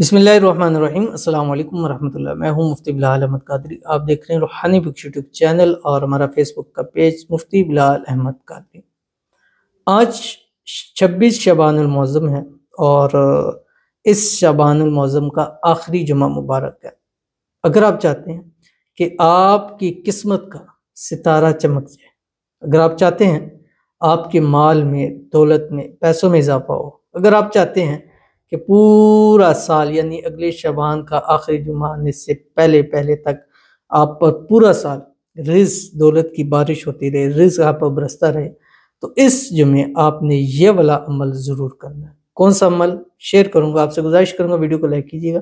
बिस्मिल्लाहिर्रहमानिर्रहीम। अस्सलाम वालेकुम वरहमतुल्लाह। मैं हूं मुफ्ती बिलाल अहमद कादरी। आप देख रहे हैं रूहानी बुक्स यूट्यूब चैनल और हमारा फेसबुक का पेज मुफ्ती बिलाल अहमद कादरी। आज 26 शबानुल मुअज़्ज़म है और इस शबानुल मुअज़्ज़म का आखिरी जुमा मुबारक है। अगर आप चाहते हैं कि आपकी किस्मत का सितारा चमक जाए, अगर आप चाहते हैं आपके माल में, दौलत में, पैसों में इजाफा हो, अगर आप चाहते हैं कि पूरा साल यानी अगले शबान का आखिरी जुमा आने से पहले पहले तक आप पर पूरा साल रिज़्क़ दौलत की बारिश होती रहे, रिज़्क़ आप पर बरसता रहे, तो इस जुमे आपने ये वाला अमल ज़रूर करना है। कौन सा अमल शेयर करूंगा, आपसे गुजारिश करूंगा वीडियो को लाइक कीजिएगा।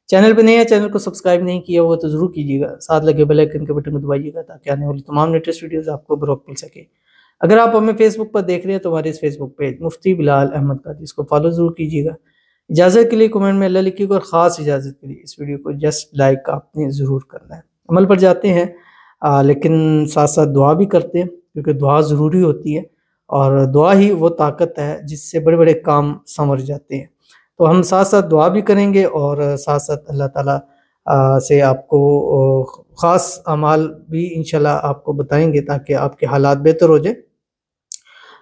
चैनल पे नए हैं, चैनल को सब्सक्राइब नहीं किया हुआ तो ज़रूर कीजिएगा। साथ लगे बेल आइकन के बटन को दबाइएगा ताकि आने वाली तमाम लेटेस्ट वीडियोज़ आपको बरोक्त मिल सके। अगर आप हमें फेसबुक पर देख रहे हैं तो हमारे इस फेसबुक पेज मुफ्ती बिलाल अहमद कादरी, इसको फॉलो ज़रूर कीजिएगा। इजाज़त के लिए कमेंट में अल्लाह लिखिएगा और ख़ास इजाज़त के लिए इस वीडियो को जस्ट लाइक आपने ज़रूर करना है। अमल पर जाते हैं, लेकिन साथ साथ दुआ भी करते हैं क्योंकि दुआ ज़रूरी होती है और दुआ ही वो ताकत है जिससे बड़े बड़े काम संवर जाते हैं। तो हम साथ साथ दुआ भी करेंगे और साथ साथ अल्लाह ताला से आपको ख़ास अमाल भी इंशाल्लाह आपको बताएंगे ताकि आपके हालात बेहतर हो जाए।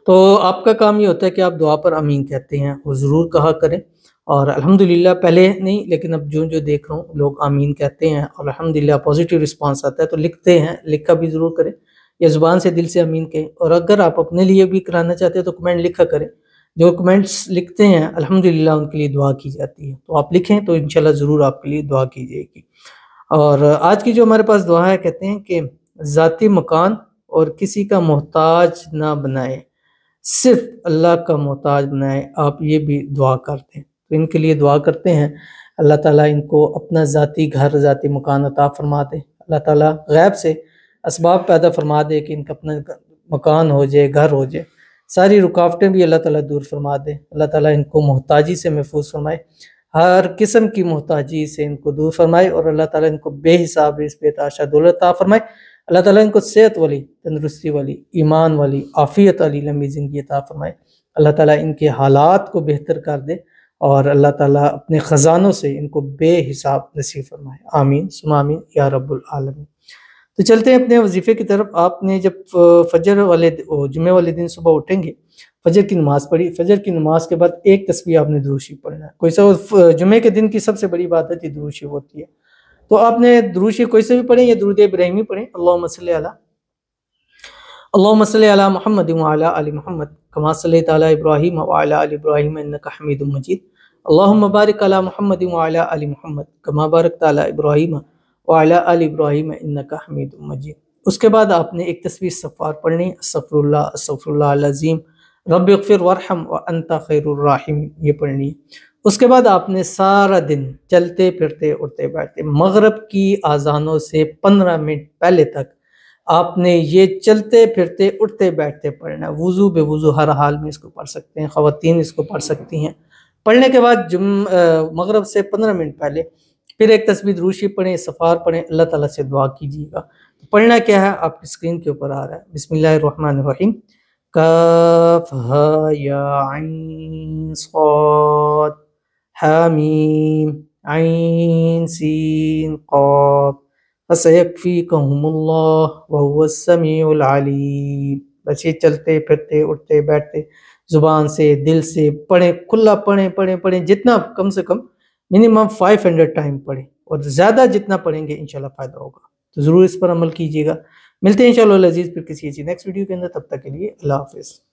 तो आपका काम ये होता है कि आप दुआ पर आमीन कहते हैं, वो ज़रूर कहा करें। और अल्हम्दुलिल्लाह पहले नहीं लेकिन अब जो जो देख रहा हूँ लोग आमीन कहते हैं और अल्हम्दुलिल्लाह पॉजिटिव रिस्पांस आता है। तो लिखते हैं, लिखा भी ज़रूर करें या ज़ुबान से दिल से आमीन कहें। और अगर आप अपने लिए भी कराना चाहते हैं तो कमेंट लिखा करें। जो कमेंट्स लिखते हैं अल्हम्दुलिल्लाह उनके लिए दुआ की जाती है, तो आप लिखें तो इंशाल्लाह ज़रूर आपके लिए दुआ की जाएगी। और आज की जो हमारे पास दुआ है, कहते हैं कि ज़ाती मकान और किसी का मोहताज ना बनाए, सिर्फ अल्लाह का मोहताज बनाए, आप ये भी दुआ करते हैं। तो इनके लिए दुआ करते हैं, अल्लाह ताला इनको अपना ज़ाती घर, ज़ाती मकान अता फरमा दे। अल्लाह ताला गैब से असबाब पैदा फरमा दे कि इनका अपना मकान हो जाए, घर हो जाए। सारी रुकावटें भी अल्लाह ताला दूर फरमा दे। अल्लाह ताला इनको मोहताजी से महफूज फरमाए, हर किस्म की मोहताजी से इनको दूर फरमाए और अल्लाह ताला इनको बेहिसाब रिज़्क़ बेतहाशा दौलत अता फरमाए। अल्लाह ताला इनको सेहत वाली, तंदुरुस्ती वाली, ईमान वाली, आफ़ियत वाली लंबी ज़िंदगी अता फरमाए। अल्लाह ताला इनके हालात को बेहतर कर दे और अल्लाह ताला अपने ख़जानों से इनको बेहिसाब नसीब फरमाए। आमीन सुम्मा आमीन या रब्बुल आलमीन। तो चलते हैं अपने वजीफ़े की तरफ। आपने जब फजर वाले जुमे वाले दिन सुबह उठेंगे, फजर की नमाज़ पढ़ी, फजर की नमाज़ के बाद एक तस्बीह आपने दुरूद शरीफ पढ़ना है। कोई सा जुमे के दिन की सबसे बड़ी इबादत ही दुरूद शरीफ होती है। तो आपने दुरूद शरीफ कोई से भी पढ़ें या दुरूद इब्राहिमी पढ़ें। अल्लाहुम्मा सल्ली अला मुहम्मद व अला आलि मुहम्मद कमा सल्लैता अला इब्राहीम व अला आलि इब्राहीम इन्नका हमीदुम मजीद। अल्लाहुम्मा बारिक अला मुहम्मद व अला आलि मुहम्मद कमा बारकता अला इब्राहीम व अला आलि इब्राहीम इन्नका हमीदुम मजीद। उसके बाद आपने एक तस्बीह इस्तिग़फ़ार पढ़नी, अस्तग़फ़िरुल्लाह अस्तग़फ़िरुल्लाह अज़ीम रब्बिग़फ़िर वरहम व अंता खैरुर राहिमीन, ये पढ़नी है। उसके बाद आपने सारा दिन चलते फिरते उठते बैठते मगरिब की आज़ानों से 15 मिनट पहले तक आपने ये चलते फिरते उठते बैठते पढ़ना। वुज़ू बेवुज़ू हर हाल में इसको पढ़ सकते हैं, ख़वातीन इसको पढ़ सकती हैं। पढ़ने के बाद मगरिब से 15 मिनट पहले फिर एक तस्बीह दुरूद शरीफ पढ़ें, इस्तिग़फ़ार पढ़ें, अल्लाह ताला से दुआ कीजिएगा। तो पढ़ना क्या है आपकी स्क्रीन के ऊपर आ रहा है, बिस्मिल्लाहिर्रहमानिर्रहीम, काफ हा या ऐन साद हामीम ऐन सीन क़ाफ फसयक्फ़ीकहुमुल्लाह व हुवस समीउल अलीम। बस ये चलते फिरते उठते बैठते ज़ुबान से दिल से पढ़ें, खुला पढ़ें पढ़ें पढ़ें, जितना कम से कम मिनिमम 500 टाइम पढ़ें और ज़्यादा जितना पढ़ेंगे इंशाल्लाह फ़ायदा होगा। तो ज़रूर इस पर अमल कीजिएगा। मिलते हैं इंशाअल्लाह अज़ीज़ फिर किसी नेक्स्ट वीडियो के अंदर, तब तक के लिए अल्लाह हाफ़िज़।